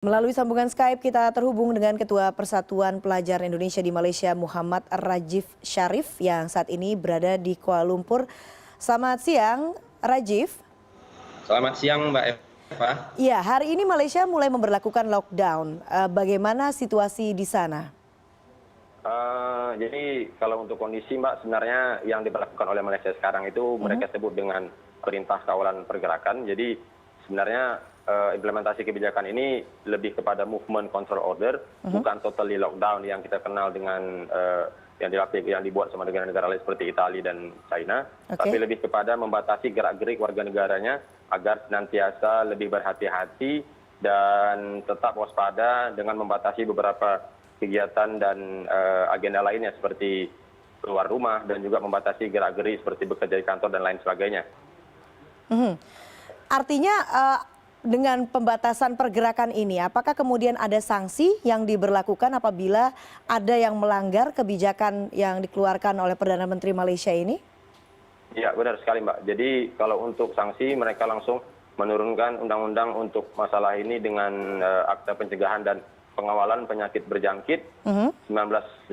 Melalui sambungan Skype kita terhubung dengan Ketua Persatuan Pelajar Indonesia di Malaysia Muhammad Rajif Syarif yang saat ini berada di Kuala Lumpur. Selamat siang, Rajif. Selamat siang, Mbak Eva. Ya, hari ini Malaysia mulai memberlakukan lockdown. Bagaimana situasi di sana? Jadi kalau untuk kondisi, Mbak, sebenarnya yang diberlakukan oleh Malaysia sekarang itu mereka sebut dengan perintah kawalan pergerakan. Jadi sebenarnya implementasi kebijakan ini lebih kepada movement control order, bukan totally lockdown yang kita kenal dengan yang dibuat sama negara-negara lain seperti Italia dan China, tapi lebih kepada membatasi gerak-gerik warga negaranya agar senantiasa lebih berhati-hati dan tetap waspada dengan membatasi beberapa kegiatan dan agenda lainnya seperti keluar rumah dan juga membatasi gerak-gerik seperti bekerja di kantor dan lain sebagainya. Artinya dengan pembatasan pergerakan ini, apakah kemudian ada sanksi yang diberlakukan apabila ada yang melanggar kebijakan yang dikeluarkan oleh Perdana Menteri Malaysia ini? Ya, benar sekali, Mbak. Jadi kalau untuk sanksi mereka langsung menurunkan undang-undang untuk masalah ini dengan Akta Pencegahan dan Pengawalan Penyakit Berjangkit 1988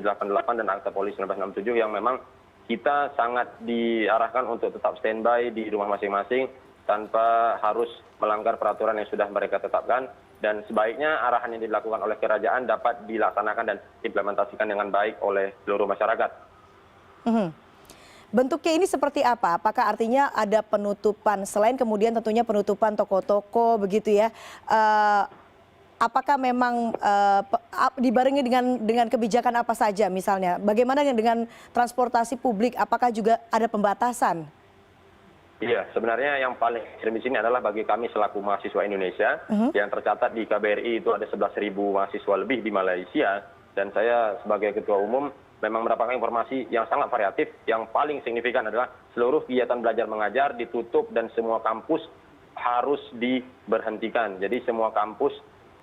dan Akta Polis 1967 yang memang kita sangat diarahkan untuk tetap standby di rumah masing-masing tanpa harus melanggar peraturan yang sudah mereka tetapkan, dan sebaiknya arahan yang dilakukan oleh kerajaan dapat dilaksanakan dan implementasikan dengan baik oleh seluruh masyarakat. Bentuknya ini seperti apa? Apakah artinya ada penutupan selain kemudian tentunya penutupan toko-toko begitu ya? Apakah memang dibarengi dengan kebijakan apa saja misalnya? Bagaimana dengan transportasi publik? Apakah juga ada pembatasan? Iya, sebenarnya yang paling ekstrim di sini adalah bagi kami selaku mahasiswa Indonesia yang tercatat di KBRI itu ada 11.000 mahasiswa lebih di Malaysia, dan saya sebagai ketua umum memang mendapatkan informasi yang sangat variatif. Yang paling signifikan adalah seluruh kegiatan belajar mengajar ditutup dan semua kampus harus diberhentikan. Jadi semua kampus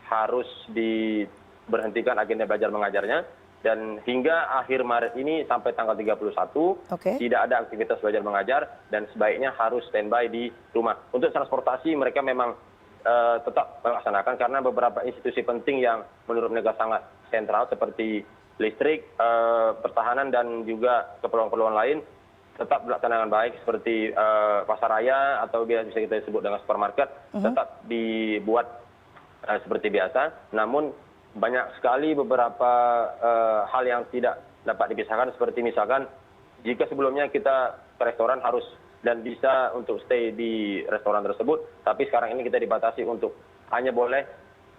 harus diberhentikan agenda belajar mengajarnya, dan hingga akhir Maret ini sampai tanggal 31 tidak ada aktivitas belajar mengajar dan sebaiknya harus standby di rumah. Untuk transportasi mereka memang tetap melaksanakan karena beberapa institusi penting yang menurut mereka sangat sentral seperti listrik, pertahanan dan juga keperluan-keperluan lain tetap dilaksanakan baik seperti pasar raya atau bisa kita sebut dengan supermarket tetap dibuat seperti biasa. Namun banyak sekali beberapa hal yang tidak dapat dipisahkan, seperti misalkan jika sebelumnya kita ke restoran harus dan bisa untuk stay di restoran tersebut, tapi sekarang ini kita dibatasi untuk hanya boleh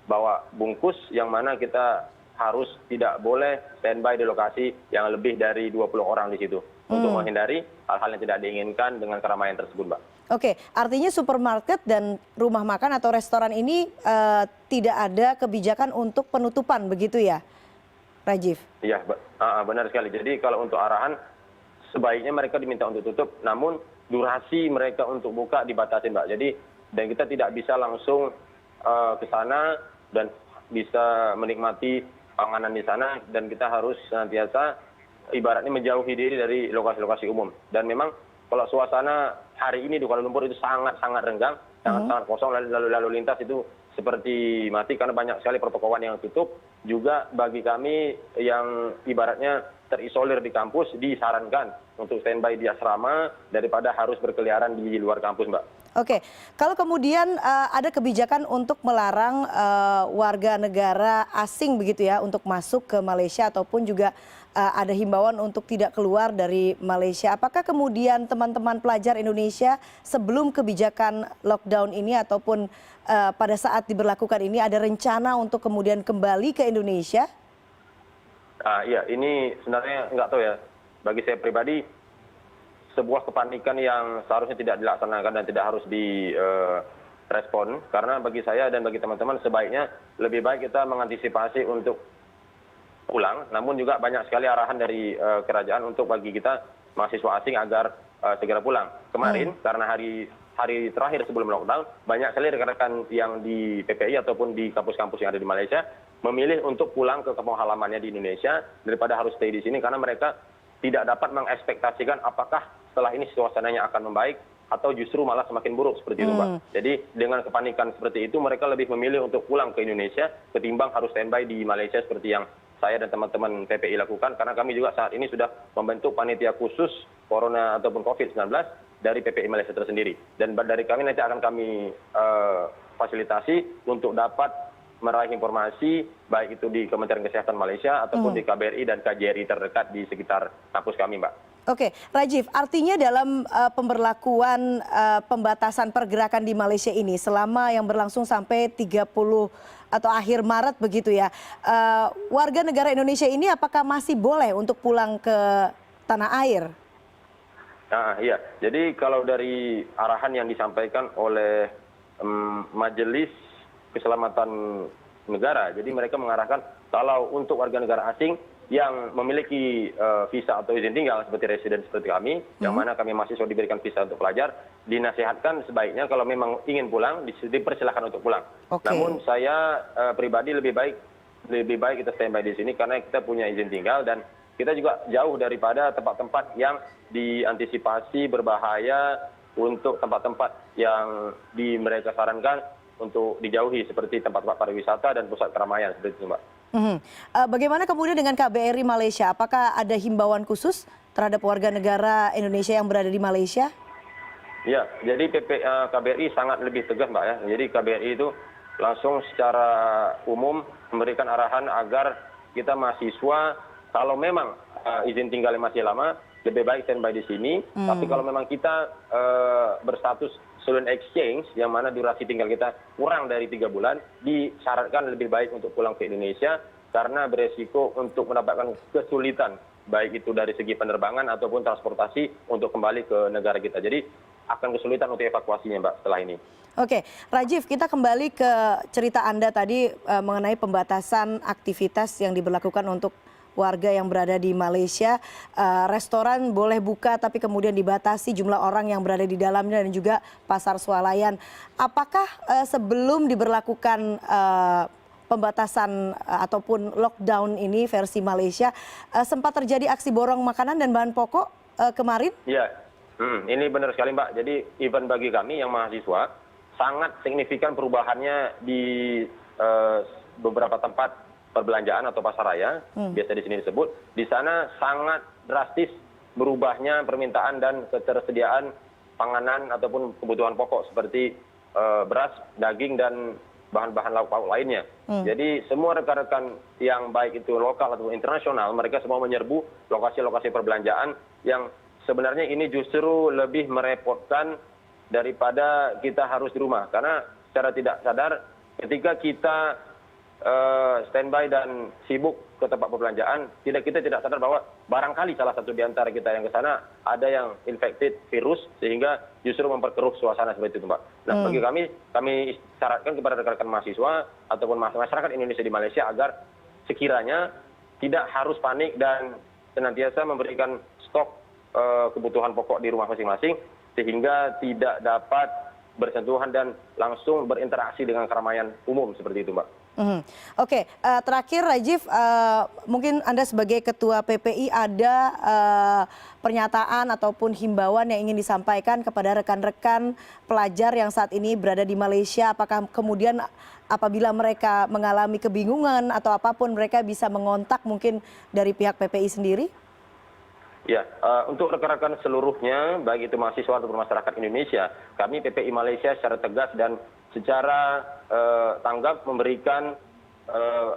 bawa bungkus, yang mana kita harus tidak boleh standby di lokasi yang lebih dari 20 orang di situ untuk menghindari hal-hal yang tidak diinginkan dengan keramaian tersebut, Mbak. Oke, artinya supermarket dan rumah makan atau restoran ini tidak ada kebijakan untuk penutupan, begitu ya, Rajif? Iya, benar sekali. Jadi kalau untuk arahan, sebaiknya mereka diminta untuk tutup, namun durasi mereka untuk buka dibatasi, Mbak. Jadi, dan kita tidak bisa langsung ke sana dan bisa menikmati panganan di sana, dan kita harus senantiasa ibaratnya menjauhi diri dari lokasi-lokasi umum. Dan memang kalau suasana hari ini di Kuala Lumpur itu sangat-sangat renggang, sangat-sangat kosong, lalu lintas itu seperti mati karena banyak sekali pertokoan yang tutup. Juga bagi kami yang ibaratnya terisolir di kampus disarankan untuk standby di asrama daripada harus berkeliaran di luar kampus, Mbak. Oke, kalau kemudian ada kebijakan untuk melarang warga negara asing begitu ya untuk masuk ke Malaysia ataupun juga ada himbauan untuk tidak keluar dari Malaysia. Apakah kemudian teman-teman pelajar Indonesia sebelum kebijakan lockdown ini ataupun pada saat diberlakukan ini ada rencana untuk kemudian kembali ke Indonesia? Iya, ini sebenarnya nggak tahu ya. Bagi saya pribadi, sebuah kepanikan yang seharusnya tidak dilaksanakan dan tidak harus direspon. Karena bagi saya dan bagi teman-teman sebaiknya lebih baik kita mengantisipasi untuk pulang, namun juga banyak sekali arahan dari kerajaan untuk bagi kita mahasiswa asing agar segera pulang. Kemarin karena hari terakhir sebelum lockdown, banyak sekali rekan-rekan yang di PPI ataupun di kampus-kampus yang ada di Malaysia memilih untuk pulang ke kampung halamannya di Indonesia daripada harus stay di sini, karena mereka tidak dapat mengekspektasikan apakah setelah ini suasananya akan membaik atau justru malah semakin buruk seperti itu, Mbak. Jadi dengan kepanikan seperti itu mereka lebih memilih untuk pulang ke Indonesia ketimbang harus standby di Malaysia seperti yang saya dan teman-teman PPI lakukan, karena kami juga saat ini sudah membentuk panitia khusus Corona ataupun COVID-19 dari PPI Malaysia tersendiri. Dan dari kami nanti akan kami fasilitasi untuk dapat meraih informasi baik itu di Kementerian Kesehatan Malaysia ataupun di KBRI dan KJRI terdekat di sekitar kampus kami, Mbak. Oke, Rajiv, artinya dalam pemberlakuan pembatasan pergerakan di Malaysia ini selama yang berlangsung sampai 30 atau akhir Maret begitu ya, warga negara Indonesia ini apakah masih boleh untuk pulang ke tanah air? Nah, iya. Jadi kalau dari arahan yang disampaikan oleh Majelis Keselamatan Negara, jadi mereka mengarahkan kalau untuk warga negara asing yang memiliki visa atau izin tinggal seperti residen seperti kami, yang mana kami mahasiswa diberikan visa untuk pelajar, dinasihatkan sebaiknya kalau memang ingin pulang dipersilakan untuk pulang. Namun saya pribadi lebih baik kita standby di sini karena kita punya izin tinggal dan kita juga jauh daripada tempat-tempat yang diantisipasi berbahaya untuk tempat-tempat yang mereka sarankan untuk dijauhi seperti tempat-tempat pariwisata dan pusat keramaian seperti itu, Mbak. Bagaimana kemudian dengan KBRI Malaysia? Apakah ada himbauan khusus terhadap warga negara Indonesia yang berada di Malaysia? Ya, jadi KBRI sangat lebih tegas, Mbak ya. Jadi KBRI itu langsung secara umum memberikan arahan agar kita mahasiswa kalau memang izin tinggalnya masih lama, lebih baik standby di sini. Tapi kalau memang kita berstatus student exchange, yang mana durasi tinggal kita kurang dari 3 bulan, disyaratkan lebih baik untuk pulang ke Indonesia karena beresiko untuk mendapatkan kesulitan, baik itu dari segi penerbangan ataupun transportasi untuk kembali ke negara kita. Jadi akan kesulitan untuk evakuasinya, Mbak, setelah ini. Oke, Rajiv, kita kembali ke cerita Anda tadi mengenai pembatasan aktivitas yang diberlakukan untuk warga yang berada di Malaysia. Restoran boleh buka tapi kemudian dibatasi jumlah orang yang berada di dalamnya dan juga pasar swalayan. Apakah sebelum diberlakukan pembatasan ataupun lockdown ini versi Malaysia sempat terjadi aksi borong makanan dan bahan pokok kemarin? Iya, ini benar sekali, Mbak. Jadi event bagi kami yang mahasiswa sangat signifikan perubahannya di beberapa tempat perbelanjaan atau pasar raya, biasa di sini disebut. Di sana sangat drastis berubahnya permintaan dan ketersediaan panganan ataupun kebutuhan pokok seperti beras, daging, dan bahan-bahan lauk pauk lainnya. Jadi semua rekan-rekan yang baik itu lokal atau internasional, mereka semua menyerbu lokasi-lokasi perbelanjaan yang sebenarnya ini justru lebih merepotkan daripada kita harus di rumah. Karena secara tidak sadar ketika kita standby dan sibuk ke tempat perbelanjaan, kita tidak sadar bahwa barangkali salah satu di antara kita yang ke sana ada yang infected virus sehingga justru memperkeruh suasana seperti itu, Mbak. Nah, bagi kami syaratkan kepada rekan-rekan mahasiswa ataupun masyarakat Indonesia di Malaysia agar sekiranya tidak harus panik dan senantiasa memberikan stok kebutuhan pokok di rumah masing-masing sehingga tidak dapat bersentuhan dan langsung berinteraksi dengan keramaian umum seperti itu, Mbak. Oke, terakhir Rajiv, mungkin Anda sebagai Ketua PPI ada pernyataan ataupun himbauan yang ingin disampaikan kepada rekan-rekan pelajar yang saat ini berada di Malaysia. Apakah kemudian apabila mereka mengalami kebingungan atau apapun mereka bisa mengontak mungkin dari pihak PPI sendiri? Ya, untuk rekan-rekan seluruhnya, baik itu mahasiswa ataupun masyarakat Indonesia, kami PPI Malaysia secara tegas dan secara tanggap memberikan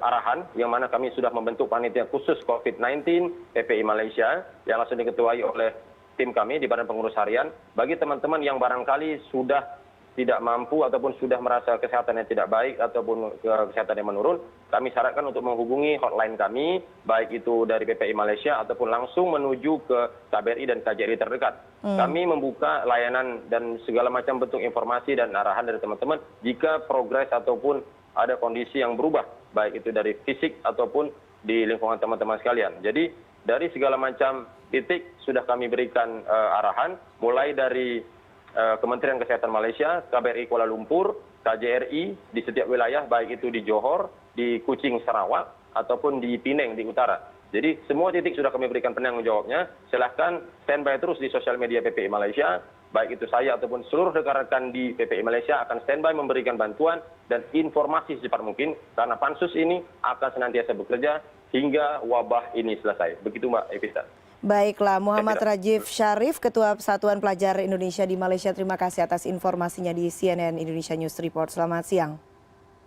arahan yang mana kami sudah membentuk panitia khusus COVID-19 PPI Malaysia yang langsung diketuai oleh tim kami di Badan Pengurus Harian. Bagi teman-teman yang barangkali sudah tidak mampu ataupun sudah merasa kesehatannya tidak baik ataupun kesehatan yang menurun, kami sarankan untuk menghubungi hotline kami, baik itu dari PPI Malaysia ataupun langsung menuju ke KBRI dan KJRI terdekat. Kami membuka layanan dan segala macam bentuk informasi dan arahan dari teman-teman jika progres ataupun ada kondisi yang berubah, baik itu dari fisik ataupun di lingkungan teman-teman sekalian. Jadi dari segala macam titik sudah kami berikan arahan, mulai dari Kementerian Kesehatan Malaysia, KBRI Kuala Lumpur, KJRI di setiap wilayah, baik itu di Johor, di Kuching Sarawak, ataupun di Penang di utara. Jadi semua titik sudah kami berikan penanggung jawabnya. Silahkan standby terus di sosial media PPI Malaysia baik itu saya ataupun seluruh rekan-rekan di PPI Malaysia akan standby memberikan bantuan dan informasi secepat mungkin, karena pansus ini akan senantiasa bekerja hingga wabah ini selesai. Begitu Mbak Evita. Baiklah, Muhammad Rajif Syarif, Ketua Persatuan Pelajar Indonesia di Malaysia. Terima kasih atas informasinya di CNN Indonesia News Report. Selamat siang.